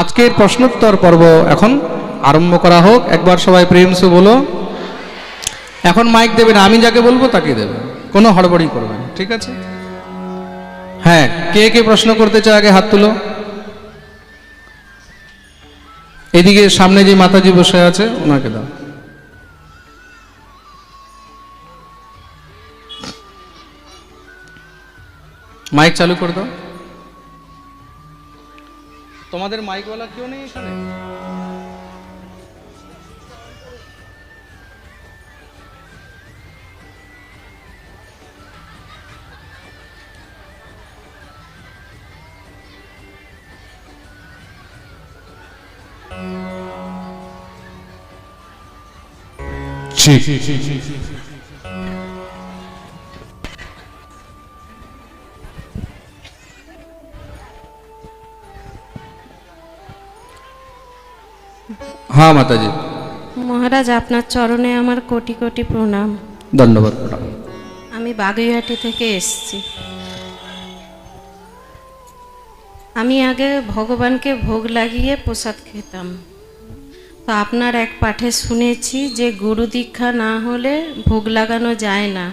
আজকের প্রশ্নোত্তর পর্ব এখন আরম্ভ করা হোক। একবার সবাই প্রেম সে বলো। এখন মাইক দেবেন, আমি যাকে বলবো তাকে দেবেন, কোনো হড়বড়ি করবেন, ঠিক আছে? হ্যাঁ, কে কে প্রশ্ন করতে চায় আগে হাত তুলো। এদিকে সামনে যে মাতাজি বসে আছে ওনাকে দাও। মাইক চালু করে দাও। তোমাদের মাইকওয়ালা কেউ নেই এখানে? হ্যাঁ মাতাজি। মহারাজ, আপনার চরণে আমার কোটি কোটি প্রণাম। ধন্যবাদ। প্রণাম। আমি বাগুইহাটি থেকে এসেছি। আমি আগে ভগবানকে ভোগ লাগিয়ে প্রসাদ খেতাম। তো আপনার এক পাঠে শুনেছি যে গুরু দীক্ষা না হলে ভোগ লাগানো যায় না।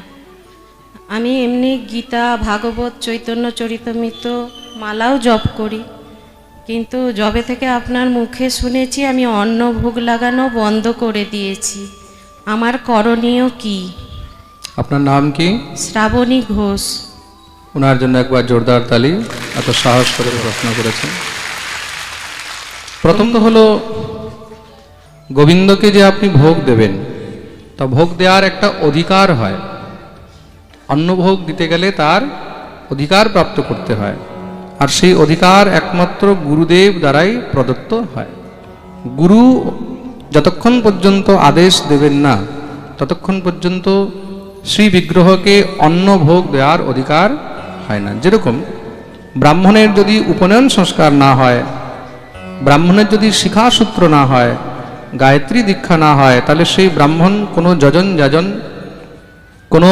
আমি এমনি গীতা, ভাগবত, চৈতন্য চরিতামৃত মালাও জপ করি, কিন্তু যবে থেকে আপনার মুখে শুনেছি আমি অন্ন ভোগ লাগানো বন্ধ করে দিয়েছি। আমার করণীয় কি? আপনার নাম কি? শ্রাবণী ঘোষ। ওনার জন্য একবার জোরদার তালি, এত সাহস করে প্রশ্ন করেছেন। প্রথম তো হলো গোবিন্দকে যে আপনি ভোগ দেবেন, তা ভোগ দেওয়ার একটা অধিকার হয়। অন্নভোগ দিতে গেলে তার অধিকার প্রাপ্ত করতে হয়, আর সেই অধিকার একমাত্র গুরুদেব দ্বারাই প্রদত্ত হয়। গুরু যতক্ষণ পর্যন্ত আদেশ দেবেন না ততক্ষণ পর্যন্ত শ্রী বিগ্রহকে অন্ন ভোগ দেওয়ার অধিকার হয় না। যেরকম ব্রাহ্মণের যদি উপনয়ন সংস্কার না হয়, ব্রাহ্মণের যদি শিখাসূত্র না হয়, গায়ত্রী দীক্ষা না হয়, তাহলে সেই ব্রাহ্মণ কোনো যজন যাজন, কোনো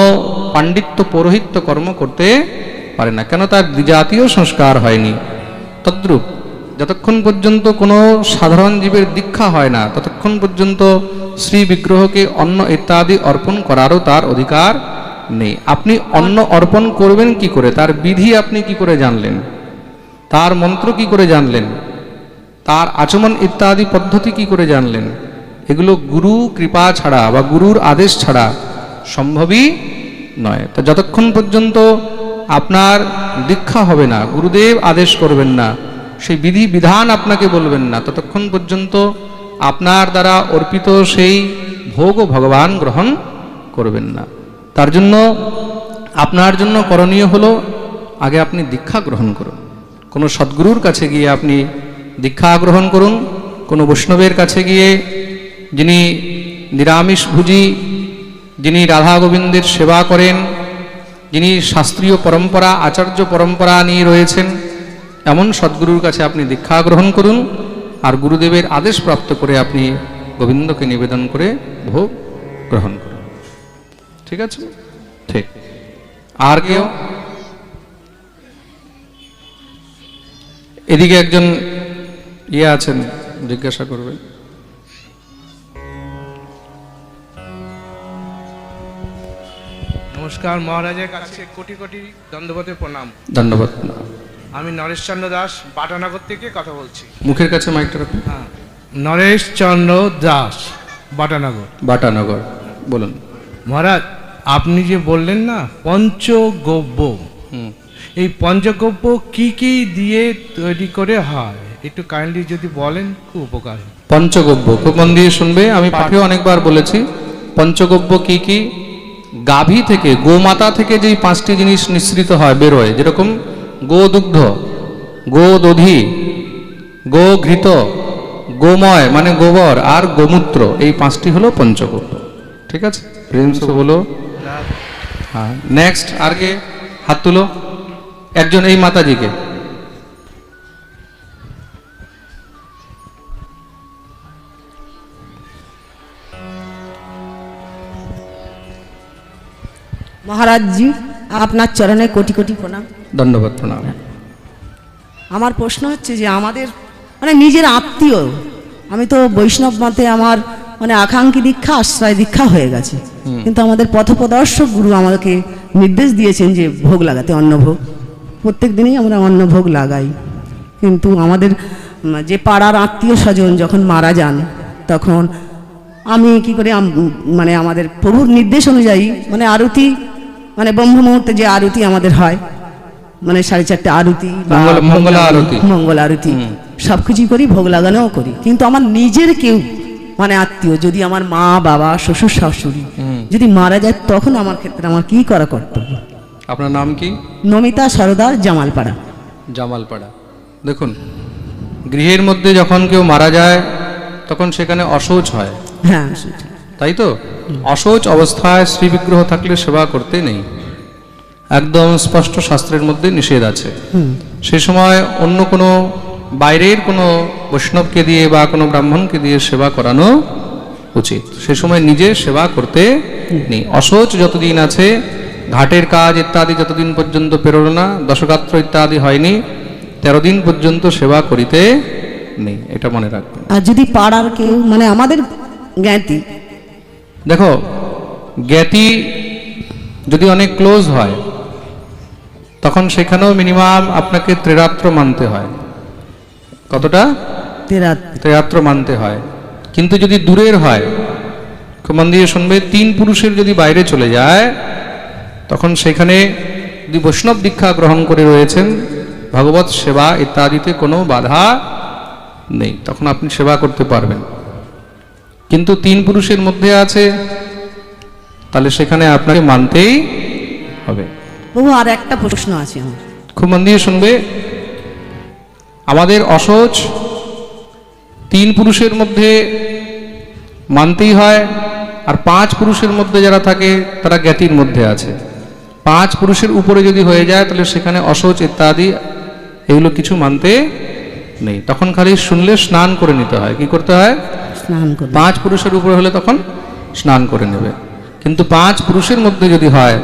পাণ্ডিত্য পৌরোহিত্য কর্ম করতে পারে না। কেন? তার দ্বিজাতীয় সংস্কার হয়নি। তদ্রূপ যতক্ষণ পর্যন্ত কোনো সাধারণ জীবের দীক্ষা হয় না ততক্ষণ পর্যন্ত শ্রী বিগ্রহকে অন্ন ইত্যাদি অর্পণ করারও তার অধিকার নেই। আপনি অন্ন অর্পণ করবেন কি করে, তার বিধি আপনি কি করে জানলেন, তার মন্ত্র কি করে জানলেন, তার আচমন ইত্যাদি পদ্ধতি কি করে জানলেন? এগুলো গুরু কৃপা ছাড়া বা গুরুর আদেশ ছাড়া সম্ভবই নয়। তো যতক্ষণ পর্যন্ত আপনার দীক্ষা হবে না, গুরুদেব আদেশ করবেন না, সেই বিধি বিধান আপনাকে বলবেন না, ততক্ষণ পর্যন্ত আপনার দ্বারা অর্পিত সেই ভোগও ভগবান গ্রহণ করবেন না। তার জন্য আপনার জন্য করণীয় হলো আগে আপনি দীক্ষা গ্রহণ করুন। কোনো সদ্গুরুর কাছে গিয়ে আপনি দীক্ষা গ্রহণ করুন। কোনো বৈষ্ণবের কাছে গিয়ে, যিনি নিরামিষভোজী, যিনি রাধা গোবিন্দের সেবা করেন, যিনি শাস্ত্রীয় পরম্পরা, আচার্য পরম্পরা নিয়ে রয়েছেন, এমন সদ্গুরুর কাছে আপনি দীক্ষা গ্রহণ করুন। আর গুরুদেবের আদেশ প্রাপ্ত করে আপনি গোবিন্দকে নিবেদন করে ভোগ গ্রহণ করুন। ঠিক আছে? ঠিক। আর কেউ? এদিকে একজন আছেন, জিজ্ঞাসা করবে। নমস্কার, মহারাজের কাছে কোটি কোটি দণ্ডবতে প্রণাম। ধন্যবাদ। আমি নরেশচন্দ্র দাস বাটানগর থেকে কথা বলছি। মুখের কাছে মাইকটা রাখুন। হ্যাঁ, নরেশচন্দ্র দাস, বাটানগর। বাটানগর, বলুন। মহারাজ, আপনি যে বললেন না পঞ্চগব্য, এই পঞ্চগব্য কি কি দিয়ে তৈরি করে হয়, একটু কাইন্ডলি যদি বলেন খুব উপকার হয়। পঞ্চগব্য খুব মন দিয়ে শুনবে। আমি পাঠেও অনেকবার বলেছি পঞ্চগব্য কি কি। গাভী থেকে, গোমাতা থেকে যেই 5টি জিনিস নিঃসৃত হয়, বেরোয়, যেরকম গোদুগ্ধ, গোদধি, গোঘৃত, গোময় মানে গোবর, আর গোমূত্র, এই 5টি হলো পঞ্চগব্য। ঠিক আছে? প্রেমস বলো। হ্যাঁ, নেক্সট। আর কে হাত তুলো? একজন এই মাতাজিকে। মহারাজজি, আপনার চরণে কোটি কোটি প্রণাম। ধন্যবাদ। প্রণাম। আমার প্রশ্ন হচ্ছে যে আমাদের মানে নিজের আত্মীয়, আমি তো বৈষ্ণব মতে আমার মানে আকাঙ্ক্ষী দীক্ষা আশ্রয় দীক্ষা হয়ে গেছে, কিন্তু আমাদের পথপ্রদর্শক গুরু আমাদেরকে নির্দেশ দিয়েছেন যে ভোগ লাগাতে, অন্নভোগ প্রত্যেক দিনই আমরা অন্নভোগ লাগাই। কিন্তু আমাদের যে পাড়ার আত্মীয় স্বজন যখন মারা যান তখন আমি কি করে মানে আমাদের প্রভুর নির্দেশ অনুযায়ী মানে আরতি মানে ব্রহ্ম মুহূর্তে যে আরতি আমাদের হয় মানে 4:30 আরতি বা মঙ্গলা আরতি, মঙ্গল আরতি সবকিছুই করি, ভোগ লাগানোও করি। কিন্তু আমার নিজের কেউ মানে আত্মীয় যদি আমার মা বাবা শ্বশুর শাশুড়ি যদি মারা যায় তখন আমার ক্ষেত্রে আমার কি করা কর্তব্য? আপনার নাম কি? নমিতা সরদার, জামালপাড়া। জামালপাড়া। দেখুন, গৃহের মধ্যে যখন কেউ মারা যায় তখন সেখানে অশৌচ হয়, হ্যাঁ তাই তো? অশৌচ অবস্থায় শ্রী বিগ্রহ থাকলে সেবা করতে নেই, একদম স্পষ্ট শাস্ত্রের মধ্যে নিষেধ আছে। সেই সময় অন্য কোনো বাইরের কোনো বৈষ্ণবকে দিয়ে বা কোনো ব্রাহ্মণকে দিয়ে সেবা করানো উচিত। সে সময় নিজে সেবা করতে নেই। অশৌচ যতদিন আছে, ঘাটের কাজ ইত্যাদি যতদিন পর্যন্ত পেরোলো না, দশগাত্র ইত্যাদি হয়নি, 13 দিন পর্যন্ত সেবা করিতে নেই, এটা মনে রাখবেন। আর যদি পাড়ার কেউ মানে আমাদের জ্ঞাতি, দেখো জ্ঞাতি যদি অনেক ক্লোজ হয় তখন সেখানেও মিনিমাম আপনাকে ত্রিরাত্র মানতে হয়। কতটা? ত্রিরাত্র মানতে হয়। কিন্তু যদি দূরের হয়, খুব মন দিয়ে শুনবে, 3 পুরুষের যদি বাইরে চলে যায় তখন সেখানে যদি বৈষ্ণব দীক্ষা গ্রহণ করে রয়েছেন, ভগবত সেবা ইত্যাদিতে কোনো বাধা নেই, তখন আপনি সেবা করতে পারবেন। কিন্তু 3 পুরুষের মধ্যে আছে, তাহলে সেখানে আপনাকে মানতেই হবে। বাবু আর একটা প্রশ্ন আছে আমার, খুব মন দিয়ে শুনবে। আমাদের অশৌচ 3 পুরুষের মধ্যে মানতেই হয়, আর 5 পুরুষের মধ্যে যারা থাকে তারা জ্ঞাতির মধ্যে আছে। 5 পুরুষের উপরে যদি হয়ে যায় তাহলে সেখানে অশৌচ ইত্যাদি এগুলো কিছু মানতে নেই, তখন খালি শুনলে স্নান করে নিতে হয়। কি করতে হয়? স্নান করে। 5 পুরুষের উপরে হলে তখন স্নান করে নেবে। কিন্তু 5 পুরুষের মধ্যে যদি হয়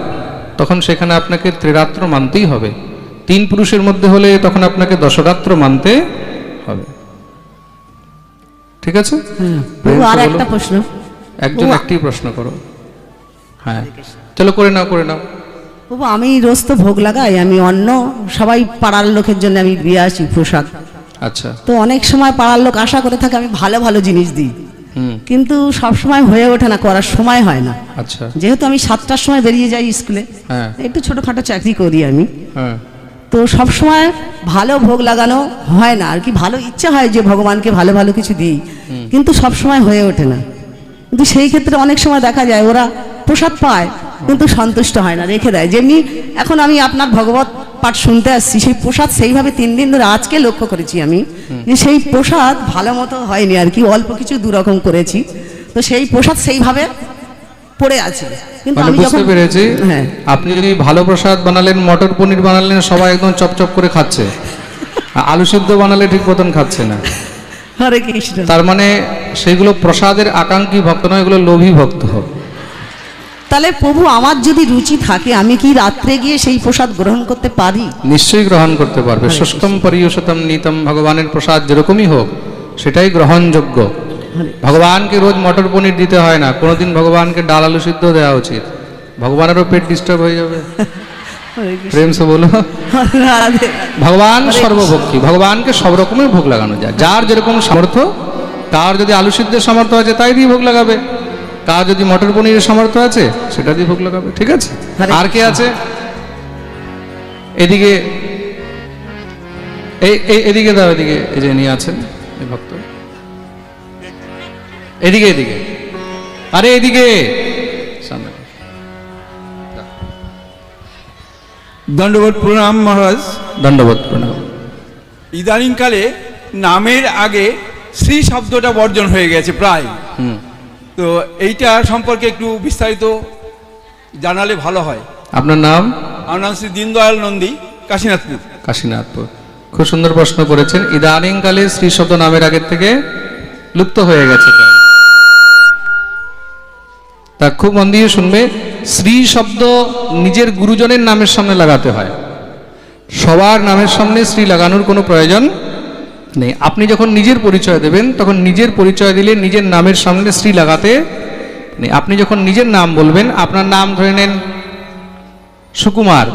তখন সেখানে আপনাকে ত্রিরাত্র মানতেই হবে। 3 পুরুষের মধ্যে হলে তখন আপনাকে দশরাত্র মানতে হবে। ঠিক আছে? বাবু আর একটা প্রশ্ন, একজন একটি প্রশ্ন করো। হ্যাঁ চলো, করে নাও করে নাও। বাবু আমি রোজ তো ভোগ লাগাই, আমি অন্য সবাই পাড়ার লোকের জন্য আমি দিয়ে আসি প্রসাদ। আচ্ছা। তো অনেক সময় পাড়ার লোক আশা করে থাকে আমি ভালো ভালো জিনিস দিই, কিন্তু সব সময় হয়ে ওঠে না, করার সময় হয় না। আচ্ছা। যেহেতু আমি 7টার সময় বেরিয়ে যাই স্কুলে, হ্যাঁ। একটু ছোটখাটো চাকরি করি আমি, হ্যাঁ। তো সব সময় ভালো ভোগ লাগানো হয় না আর কি। ভালো ইচ্ছা হয় যে ভগবানকে ভালো ভালো কিছু দিই, কিন্তু সব সময় হয়ে ওঠে না। কিন্তু সেই ক্ষেত্রে অনেক সময় দেখা যায় ওরা প্রসাদ পায় কিন্তু সন্তুষ্ট হয় না, রেখে দেয়। যেমনি এখন আমি আপনার ভগবত পাঠ শুনতে আসছি, সেই প্রসাদ সেইভাবে 3 দিন ধরে আজকে লক্ষ্য করেছি আমি যে সেই প্রসাদ ভালো মতো হয়নি আর কি, অল্প কিছু দুরকম করেছি, তো সেই প্রসাদ সেইভাবে পড়ে আছে। কিন্তু মানে আমি বুঝতে যখন পেরেছি, হ্যাঁ, আপনি যদি ভালো প্রসাদ বানালেন, মটর পনির বানালেন, সবাই একদম চপচপ করে খাচ্ছে, আলু সিদ্ধ বানালে ঠিক মতন খাচ্ছে না, হরে কৃষ্ণ, তার মানে সেগুলো প্রসাদের আকাঙ্ক্ষী ভক্ত নয়, এগুলো লোভী ভক্ত হবে। তাহলে প্রভু আমার যদি রুচি থাকে আমি কি রাত্রে গিয়ে সেই প্রসাদ গ্রহণ করতে পারি? নিশ্চয়ই গ্রহণ করতে পারবে। ষষ্ঠম পরিয়সতম নিতম, ভগবানের প্রসাদ যেরকমই হোক সেটাই গ্রহণযোগ্য। ভগবানকে রোজ মটর পনির দিতে হয় না, কোনোদিন ভগবানকে ডাল আলু সিদ্ধ দেওয়া উচিত, ভগবানেরও পেট ডিস্টার্ব হয়ে যাবে। প্রেম সে বলো। ভগবান সর্বভোক্তি, ভগবানকে সব রকমের ভোগ লাগানো যায়, যার যেরকম সামর্থ্য। কার যদি আলু সিদ্ধের সামর্থ্য আছে তাই দিয়ে ভোগ লাগাবে, কার যদি মটর পনিরের সামর্থ্য আছে সেটা দিয়ে ভোগ লাগাবে। ঠিক আছে? আর কে আছে এদিকে? এদিকে দাও, এদিকে এই যে নিয়ে আছেন এই ভক্ত, এদিকে এদিকে, আরে এদিকে সামনে। দণ্ডবোধ প্রণাম মহারাজ। দণ্ডবোধ প্রণাম। ইদানিংকালে নামের আগে শ্রী শব্দটা বর্জন হয়ে গেছে প্রায়, তো এইটা সম্পর্কে একটু বিস্তারিত জানালে ভালো হয়। আপনার নাম? আমার নাম শ্রী দীনদয়াল নন্দী, কাশীনাথপুর। কাশীনাথপুর। খুব সুন্দর প্রশ্ন করেছেন। ইদানিংকালে শ্রী শব্দ নামের আগের থেকে লুপ্ত হয়ে গেছে, তা খুব মন দিয়ে শুনবে। শ্রী শব্দ নিজের গুরুজনের নামের সামনে লাগাতে হয়, সবার নামের সামনে শ্রী লাগানোর কোনো প্রয়োজন নেই। আপনি যখন নিজের পরিচয় দেবেন তখন নিজের পরিচয় দিলে নিজের নামের সামনে শ্রী লাগাতে নেই। আপনি যখন নিজের নাম বলবেন, আপনার নাম ধরে নেন সুকুমার,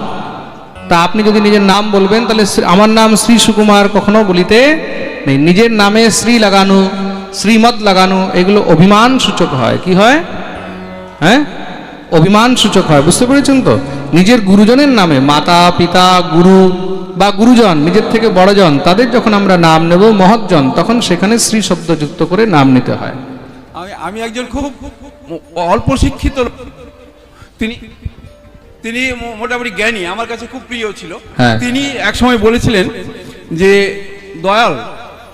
তা আপনি যদি নিজের নাম বলবেন তাহলে আমার নাম শ্রী সুকুমার কখনো বলিতে নেই। নিজের নামে শ্রী লাগানো, শ্রীমৎ লাগানো, এগুলো অভিমান সূচক হয়। কি হয়? হ্যাঁ, অভিমান সূচক হয়। বুঝতে পেরেছেন তো? নিজের গুরুজনের নামে, মাতা পিতা গুরু বা গুরুজন, নিজের থেকে বড়জন, তাদের যখন আমরা নাম নেব মহৎজন, তখন সেখানে শ্রী শব্দ যুক্ত করে নাম নিতে হয়। আমি একজন খুব অল্প শিক্ষিত লোক। তিনি তিনি মোটামুটি জ্ঞানী, আমার কাছে খুব প্রিয় ছিল। হ্যাঁ। তিনি একসময় বলেছিলেন যে দয়াল,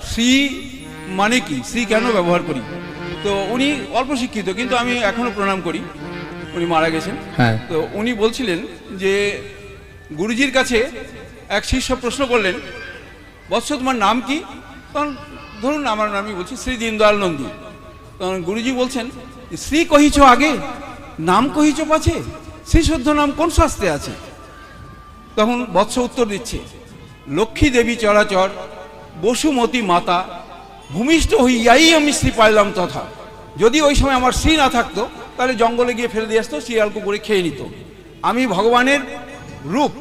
শ্রী মানে কি, শ্রী কেন ব্যবহার করি? তো উনি অল্প শিক্ষিত, কিন্তু আমি এখনো প্রণাম করি। উনি মারা গেছেন। হ্যাঁ। তো উনি বলছিলেন যে গুরুজির কাছে এক শিষ্য প্রশ্ন করলেন, বৎস তোমার নাম কি? তখন ধরুন আমার নামই বলছি শ্রী দীনদয়াল নন্দী। তখন গুরুজি বলছেন, শ্রী কহিছ আগে, নাম কহিছ পাছে, শ্রী শুদ্ধ নাম কোন শাস্ত্রে আছে? তখন বৎস উত্তর দিচ্ছে, লক্ষ্মী দেবী চরাচর, বসুমতী মাতা, ভূমিষ্ঠ হইয়াই আমি শ্রী পাইলাম তথা। যদি ওই সময় আমার শ্রী না থাকতো তাহলে জঙ্গলে গিয়ে ফেলে দিয়ে আসতো, শিয়াল কুকুরে খেয়ে নিত। আমি ভগবানের রূপ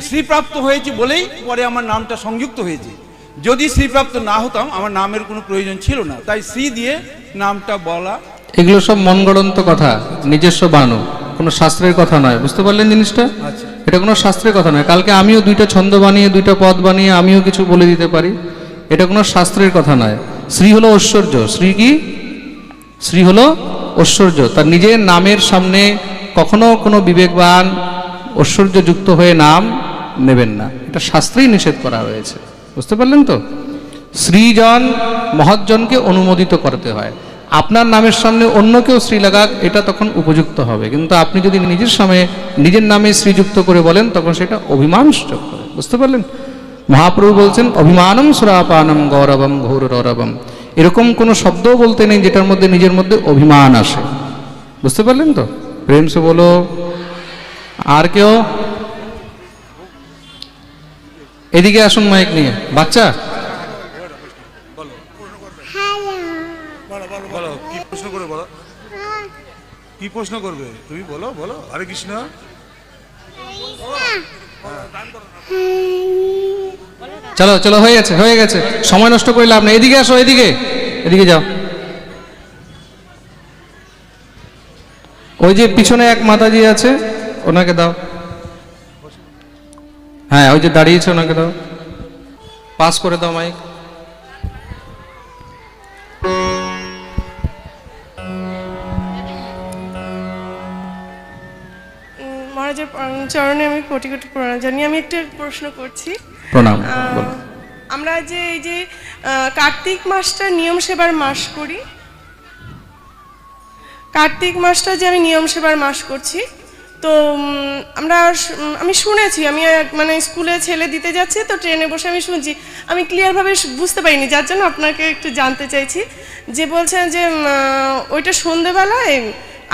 শ্রীপ্রাপ্ত হয়েছি বলেই পরে আমার নামটা সংযুক্ত হয়েছে। যদি শ্রীপ্রাপ্ত না হতাম আমার নামের কোনো প্রয়োজন ছিল না, তাই শ্রী দিয়ে নামটা বলা। এগুলো সব মন গড়ন্ত কথা, নিজস্ব বানানো, কোনো শাস্ত্রের কথা নয়। বুঝতে পারলেন জিনিসটা? আচ্ছা। এটা কোনো শাস্ত্রের কথা নয়। কালকে আমিও দুইটা ছন্দ বানিয়ে, দুইটা পদ বানিয়ে আমিও কিছু বলে দিতে পারি। এটা কোনো শাস্ত্রের কথা নয়। শ্রী হলো ঐশ্বর্য। শ্রী কি? শ্রী হলো ঐশ্বর্য। তার নিজের নামের সামনে কখনো কোনো বিবেকবান ঐশ্বর্যযুক্ত হয়ে নাম নেবেন না। এটা শাস্ত্রেই নিষেধ করা হয়েছে। বুঝতে পারলেন তো? শ্রীজন মহৎজনকে অনুমোদিত করতে হয়। আপনার নামের সামনে অন্য কেউ শ্রী লাগাক, এটা তখন উপযুক্ত হবে। কিন্তু আপনি যদি নিজের সামনে নিজের নামে শ্রীযুক্ত করে বলেন তখন সেটা অভিমান সূচক হবে। বুঝতে পারলেন? মহাপ্রভু বলছেন, অভিমানম সুরাপানম গৌরবম ঘোর রৌরবম। এরকম কোনো শব্দও বলতে নেই যেটার মধ্যে নিজের মধ্যে অভিমান আসে। বুঝতে পারলেন তো? প্রেম সে বলো। আর কেউ এদিকে আসুন মাইক নিয়ে। বাচ্চা, বলো কি প্রশ্ন করে বলো, কি প্রশ্ন করবে তুমি? বলো বলো। হরে কৃষ্ণ। চলো চলো, হয়ে গেছে হয়ে গেছে, সময় নষ্ট করে লাভ নেই। এদিকে আসো, এদিকে এদিকে যাও। ওই যে পিছনে এক মাতাজি আছে, ওনাকে দাও। হ্যাঁ, ওই যে দাঁড়িয়েছে ওনাকে দাও। পাস করে দাও মাইক। মহারাজের চরণে আমি কোটি কোটি প্রণাম জানিয়ে আমি একটা প্রশ্ন করছি। প্রণাম। আমরা যে এই যে কার্তিক মাসটা নিয়ম সেবার মাস করি, কার্তিক মাসটা যে আমি নিয়ম সেবার মাস করছি, তো আমি শুনেছি, আমি মানে স্কুলে ছেলে দিতে যাচ্ছি, তো ট্রেনে বসে আমি শুনছি, আমি ক্লিয়ারভাবে বুঝতে পারিনি, যার জন্য আপনাকে একটু জানতে চাইছি। যে বলছেন যে ওইটা সন্ধেবেলায়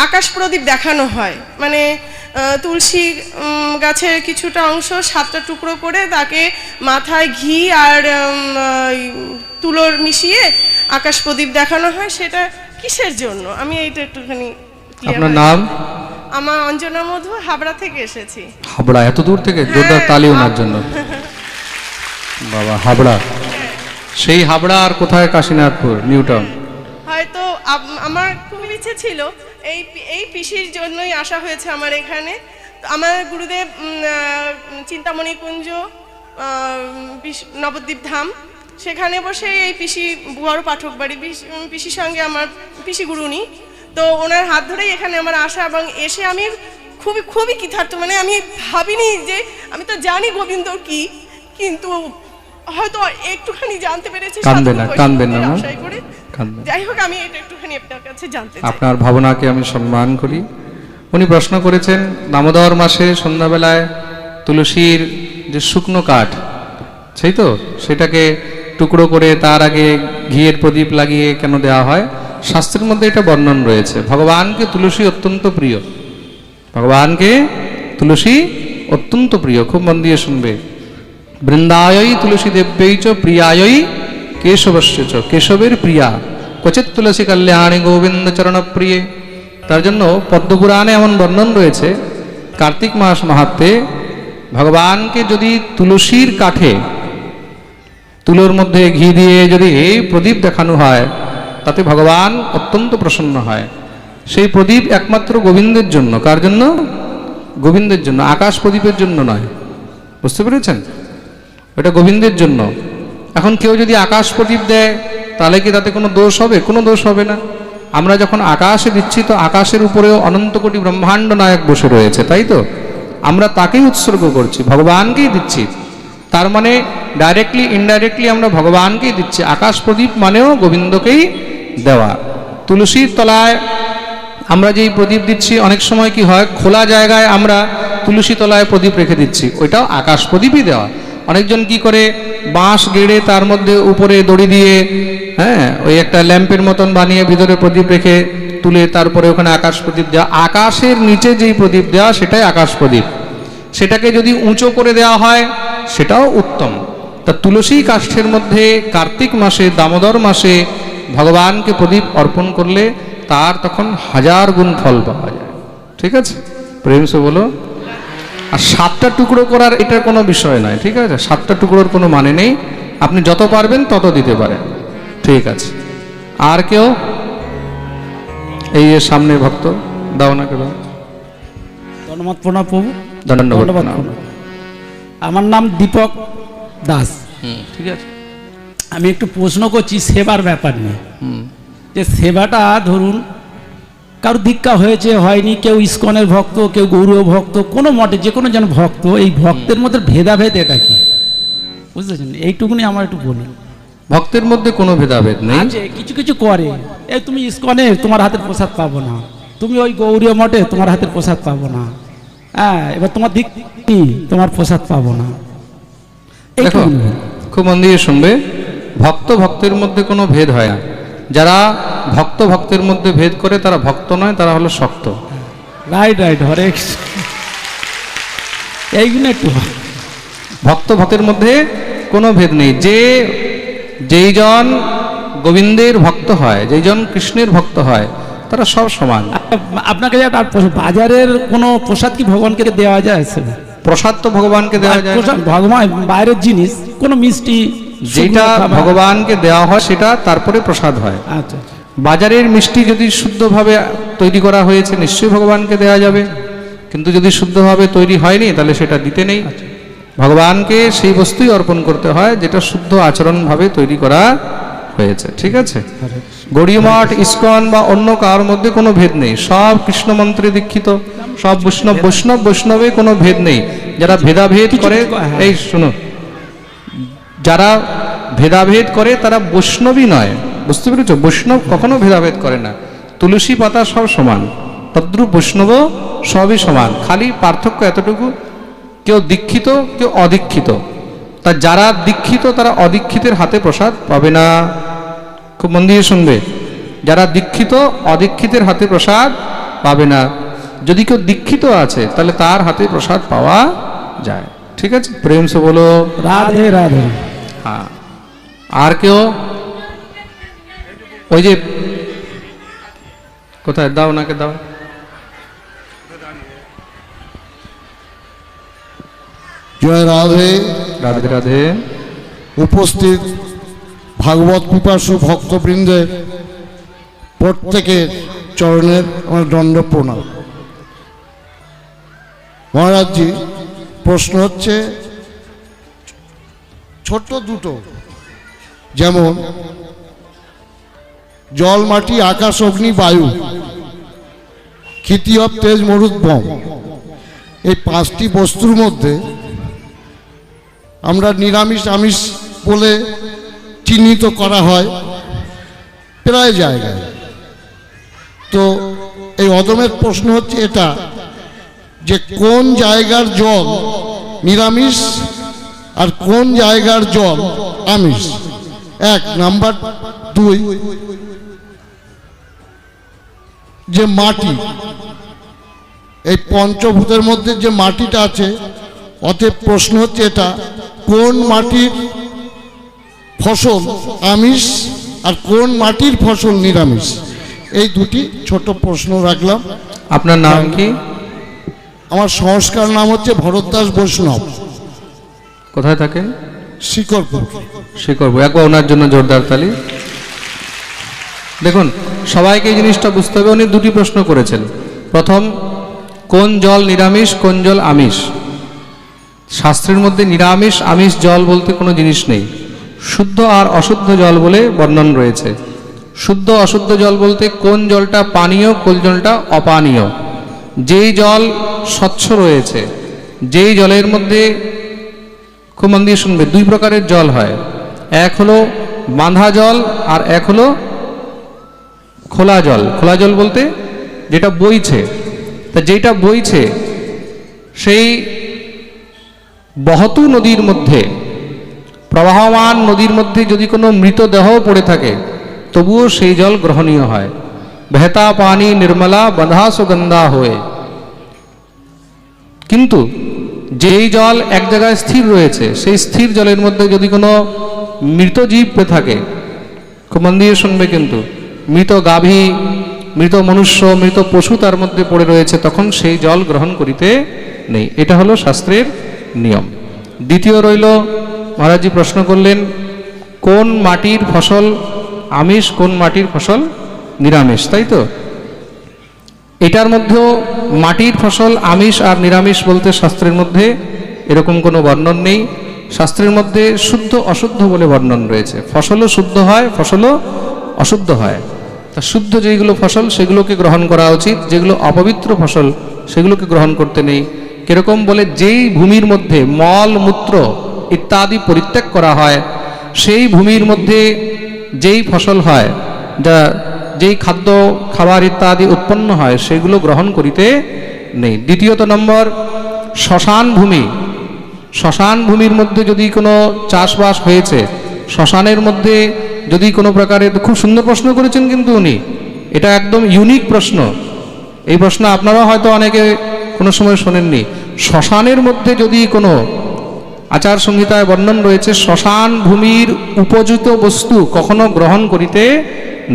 আকাশ প্রদীপ দেখানো হয়, মানে তুলসী গাছের কিছুটা অংশ 7টা টুকরো করে তাকে মাথায় ঘি আর তুলোর মিশিয়ে আকাশ প্রদীপ দেখানো হয়। সেটা কিসের জন্য? আমি এইটা একটুখানি। আপনার নাম? আমার অঞ্জনা মধু, হাবড়া থেকে এসেছি। হাবড়া? এত দূর থেকে? জোরদার তালি ওনার জন্য। বাবা, হাবড়া। সেই হাবড়া আর কোথায়? কাশীনাথপুর, নিউটাউন। হয়তো আমার খুব ইচ্ছে ছিল, এই পিসির জন্যই আসা হয়েছে আমার এখানে। আমার গুরুদেব চিন্তামণি কুঞ্জ, নবদ্বীপ ধাম, সেখানে বসে এই পিসি বড় পাঠক বাড়ি, পিসির সঙ্গে আমার পিসি গুরু উনি, তো ওনার হাত ধরেই এখানে আমার আসা। এবং এসে আমি খুবই খুবই কৃতার্থ, মানে আমি ভাবিনি যে, আমি তো জানি গোবিন্দ কি, কিন্তু হয়তো একটুখানি জানতে পেরেছি। কাঁদবেন না, যাই হোক, আমি এটা একটুখানি আপনার কাছে জানতে চাই। আপনার ভাবনাকে আমি সম্মান করি। উনি প্রশ্ন করেছেন, দামোদর মাসে সন্ধ্যাবেলায় তুলসীর যে শুকনো কাঠ, সেই তো, সেটাকে টুকরো করে তার আগে ঘিয়ের প্রদীপ লাগিয়ে কেন দেওয়া হয়? শাস্ত্রের মধ্যে এটা বর্ণন রয়েছে। ভগবানকে তুলসী অত্যন্ত প্রিয়, ভগবানকে তুলসী অত্যন্ত প্রিয়। খুব মন দিয়ে শুনবে। বৃন্দায়ই তুলসী দেব্যই চ প্রিয়ায়ই কেশবস্য চ, কেশবের প্রিয়া ক্বচিৎ তুলসী কল্যাণী গোবিন্দ চরণ প্রিয়ে। তার জন্য পদ্মপুরাণে এমন বর্ণন রয়েছে, কার্তিক মাস মাহাত্মে ভগবানকে যদি তুলসীর কাঠে, তুলোর মধ্যে ঘি দিয়ে যদি এই প্রদীপ দেখানো হয়, তাতে ভগবান অত্যন্ত প্রসন্ন হয়। সেই প্রদীপ একমাত্র গোবিন্দের জন্য। কার জন্য? গোবিন্দের জন্য, আকাশ প্রদীপের জন্য নয়। বুঝতে পেরেছেন? এটা গোবিন্দের জন্য। এখন কেউ যদি আকাশ প্রদীপ দেয়, তাহলে কি তাতে কোনো দোষ হবে? কোনো দোষ হবে না। আমরা যখন আকাশে দিচ্ছি, তো আকাশের উপরেও অনন্ত কোটি ব্রহ্মাণ্ড নায়ক বসে রয়েছে, তাই তো? আমরা তাকেই উৎসর্গ করছি, ভগবানকেই দিচ্ছি। তার মানে ডাইরেক্টলি ইনডাইরেক্টলি আমরা ভগবানকেই দিচ্ছি। আকাশ প্রদীপ মানেও গোবিন্দকেই দেওয়া। তুলসীর তলায় আমরা যেই প্রদীপ দিচ্ছি, অনেক সময় কি হয়, খোলা জায়গায় আমরা তুলসী তলায় প্রদীপ রেখে দিচ্ছি, ওইটাও আকাশ প্রদীপই দেওয়া। অনেকজন কি করে, বাঁশ গেড়ে তার মধ্যে উপরে দড়ি দিয়ে, হ্যাঁ, ওই একটা ল্যাম্পের মতন বানিয়ে ভিতরে প্রদীপ রেখে তুলে তারপরে ওখানে আকাশ প্রদীপ দেওয়া। আকাশের নিচে যেই প্রদীপ দেওয়া সেটাই আকাশ প্রদীপ। সেটাকে যদি উঁচু করে দেওয়া হয় সেটাও উত্তম। তা তুলসী কাষ্ঠের মধ্যে কার্তিক মাসে, দামোদর মাসে ভগবানকে প্রদীপ অর্পণ করলে তার তখন 1000 গুণ ফল পাওয়া যায়। ঠিক আছে? প্রেম সে বলো। আর 7টা টুকরো করার এটার কোনো বিষয় নয়। ঠিক আছে? 7টা টুকরোর কোনো মানে নেই। আপনি যত পারবেন তত দিতে পারেন। ঠিক আছে। আর কেউ? এই যে সামনে ভক্ত, দাও না কেউ। ধন্যবাদ প্রণাম প্রভু। ধন্যবাদ। প্রণাম। আমার নাম দীপক দাস। ঠিক আছে। আমি একটু প্রশ্ন করছি সেবার ব্যাপার নিয়ে। যে সেবাটা ধরুন কারো দীক্ষা হয়েছে, হয়নি, কেউ ইস্কনের ভক্ত, কেউ গৌরব ভক্ত, কোনো মঠে যে কোনো জন ভক্ত, এই ভক্তের মধ্যে ভেদাভেদ এটা কি বুঝতেছেন? এইটুকুনি আমার একটু বলুন। ভক্তের মধ্যে কোনো ভেদাভেদ নেই। আছে কিছু কিছু করে, এই তুমি ইস্কনে তোমার হাতের প্রসাদ পাবো না, তুমি ওই গৌরীয় মঠে তোমার হাতের প্রসাদ পাবো না, হ্যাঁ, এবার তোমার দিক তোমার প্রসাদ পাবো না। দেখো, খুব মন দিয়ে শুনবে, ভক্ত ভক্তের মধ্যে কোনো ভেদ হয় না। যারা ভক্ত ভক্তের মধ্যে ভেদ করে তারা ভক্ত নয়, তারা হলো শক্ত। রাইট রাইট, হরে এইগুলো একটু ভক্ত ভক্তের মধ্যে কোনো ভেদ নেই। যেইজন গোবিন্দের ভক্ত হয়, যেইজন কৃষ্ণের ভক্ত হয়, তারা সব সমান। আপনাকে বাজারের কোনো প্রসাদ কি ভগবানকে দেওয়া যায়? প্রসাদ তো ভগবানকে দেওয়া যায় না। ভগবান বাইরের জিনিস, কোনো মিষ্টি যেটা ভগবানকে দেওয়া হয় সেটা তারপরে প্রসাদ হয়। আচ্ছা, বাজারের মিষ্টি যদি শুদ্ধভাবে তৈরি করা হয়েছে নিশ্চয়ই ভগবানকে দেওয়া যাবে, কিন্তু যদি শুদ্ধভাবে তৈরি হয়নি তাহলে সেটা দিতে নেই। ভগবানকে সেই বস্তুই অর্পণ করতে হয় যেটা শুদ্ধ আচরণভাবে তৈরি করা হয়েছে। ঠিক আছে? গৌড়ীয় মঠ, ইস্কন বা অন্য কার মধ্যে কোনো ভেদ নেই। সব কৃষ্ণ মন্ত্রে দীক্ষিত, সব বৈষ্ণবে কোনো ভেদ নেই। যারা ভেদাভেদ করে, এই শুনো, যারা ভেদাভেদ করে তারা বৈষ্ণবই নয়। বুঝতে পেরেছ? বৈষ্ণব কখনো ভেদাভেদ করে না। তুলসী পাতা সব সমান, তদ্রূপ বৈষ্ণব সবই সমান। খালি পার্থক্য এতটুকু, কেউ দীক্ষিত, কেউ অদীক্ষিত। তা যারা দীক্ষিত তারা অদীক্ষিতের হাতে প্রসাদ পাবে না। খুব মন দিয়ে শুনবে, যারা দীক্ষিত অদীক্ষিতের হাতে প্রসাদ পাবে না। যদি কেউ দীক্ষিত আছে তাহলে তার হাতে প্রসাদ পাওয়া যায়। ঠিক আছে? প্রেম সে বলো রাধে রাধে। হ্যাঁ। আর কেউ? ওই যে কোথায়, দাও নাকে দাও। জয় রাধে। রাধে রাধে। উপস্থিত ভাগবত পিপাসু ভক্তবৃন্দের প্রত্যেকের চরণের আমার দণ্ড প্রণাম। মহারাজজি, প্রশ্ন হচ্ছে ছোট্ট দুটো, যেমন জল, মাটি, আকাশ, অগ্নি, বায়ু, ক্ষিতি অব তেজ, মরুদ, বম, এই 5টি বস্তুর মধ্যে আমরা নিরামিষ আমিষ বলে চিহ্নিত করা হয় প্রায় জায়গায়। তো এই অদমের প্রশ্ন হচ্ছে এটা, যে কোন জায়গার জল নিরামিষ আর কোন জায়গার জল আমিষ? 1 নাম্বার 2, যে মাটি, এই পঞ্চভূতের মধ্যে যে মাটিটা আছে, অতএব প্রশ্ন হচ্ছে এটা, কোন মাটির ফসল আমিষ আর কোন মাটির ফসল নিরামিষ? এই দুটি ছোট প্রশ্ন রাখলাম। আপনার নাম কি? আমার সংস্কার নাম হচ্ছে ভরতদাস বৈষ্ণব, কোথায় থাকেন? শিকরপুর। করবো একবার ওনার জন্য জোরদার তালি। দেখুন, সবাইকে এই জিনিসটা বুঝতে হবে। উনি দুটি প্রশ্ন করেছেন। প্রথম, কোন জল নিরামিষ, কোন জল আমিষ? শাস্ত্রের মধ্যে নিরামিষ আমিষ জল বলতে কোনো জিনিস নেই। শুদ্ধ আর অশুদ্ধ জল বলে বর্ণন রয়েছে। শুদ্ধ অশুদ্ধ জল বলতে কোন জলটা পানীয়, কোন জলটা অপানীয়। যেই জল স্বচ্ছ রয়েছে, যেই জলের মধ্যে, খুব মন দিয়ে শুনবে, দুই প্রকারের জল হয়। এক হলো বাঁধা জল আর এক হলো খোলা জল। খোলা জল বলতে যেটা বইছে। তা যেটা বইছে সেই বহতু নদীর মধ্যে, প্রবাহমান নদীর মধ্যে যদি কোনো মৃতদেহ পড়ে থাকে তবুও সেই জল গ্রহণীয় হয়। বেহতা পানি নির্মলা বঁধা সুগন্ধা হয়ে। কিন্তু যেই জল এক জায়গায় স্থির রয়েছে, সেই স্থির জলের মধ্যে যদি কোনো মৃত জীব পড়ে থাকে, খুব মন দিয়ে শুনবে, কিন্তু মৃত গাভী, মৃত মনুষ্য, মৃত পশু তার মধ্যে পড়ে রয়েছে, তখন সেই জল গ্রহণ করিতে নেই। এটা হলো শাস্ত্রের নিয়ম। দ্বিতীয় রইল, মহারাজজি প্রশ্ন করলেন কোন মাটির ফসল আমিষ, কোন মাটির ফসল নিরামিষ, তাই তো? এটার মধ্যেও মাটির ফসল আমিষ আর নিরামিষ বলতে শাস্ত্রের মধ্যে এরকম কোনো বর্ণন নেই। শাস্ত্রের মধ্যে শুদ্ধ অশুদ্ধ বলে বর্ণন রয়েছে। ফসলও শুদ্ধ হয়, ফসলও অশুদ্ধ হয়। তা শুদ্ধ যেগুলো ফসল সেগুলোকে গ্রহণ করা উচিত, যেগুলো অপবিত্র ফসল সেগুলোকে গ্রহণ করতে নেই। কিরকম বলে, যেই ভূমির মধ্যে মল মূত্র ইত্যাদি পরিত্যাগ করা হয়, সেই ভূমির মধ্যে যেই ফসল হয়, যা যেই খাদ্য খাবার ইত্যাদি উৎপন্ন হয়, সেগুলো গ্রহণ করিতে নেই। দ্বিতীয়ত নম্বর, শ্মশান ভূমি। শ্মশান ভূমির মধ্যে যদি কোনো চাষবাস হয়েছে, শ্মশানের মধ্যে যদি কোনো প্রকারের, খুব সুন্দর প্রশ্ন করেছেন কিন্তু উনি, এটা একদম ইউনিক প্রশ্ন। এই প্রশ্ন আপনারাও হয়তো অনেকে কোনো সময় শোনেননি। শ্মশানের মধ্যে যদি কোনো, আচার সংহিতায় বর্ণন রয়েছে, শ্মশান ভূমির উপযুক্ত বস্তু কখনো গ্রহণ করিতে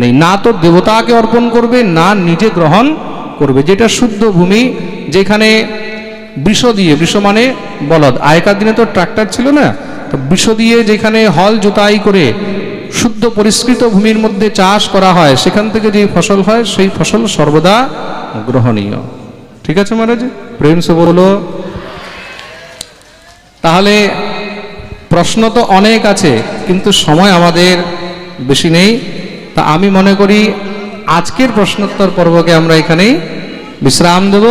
নেই। না তো দেবতাকে অর্পণ করবে, না নিজে গ্রহণ করবে। যেটা শুদ্ধ ভূমি, যেখানে বৃষ দিয়ে, বৃষ মানে বলদ, আগেকার দিনে তো ট্রাক্টর ছিল না, তো বৃষ দিয়ে যেখানে হল জোতাই করে শুদ্ধ পরিষ্কৃত ভূমির মধ্যে চাষ করা হয়, সেখান থেকে যে ফসল হয় সেই ফসল সর্বদা গ্রহণীয়। ঠিক আছে মহারাজ, প্রেম সে বলো। তাহলে প্রশ্ন তো অনেক আছে, কিন্তু সময় আমাদের বেশি নেই। তা আমি মনে করি আজকের প্রশ্নোত্তর পর্বকে আমরা এখানেই বিশ্রাম দেব।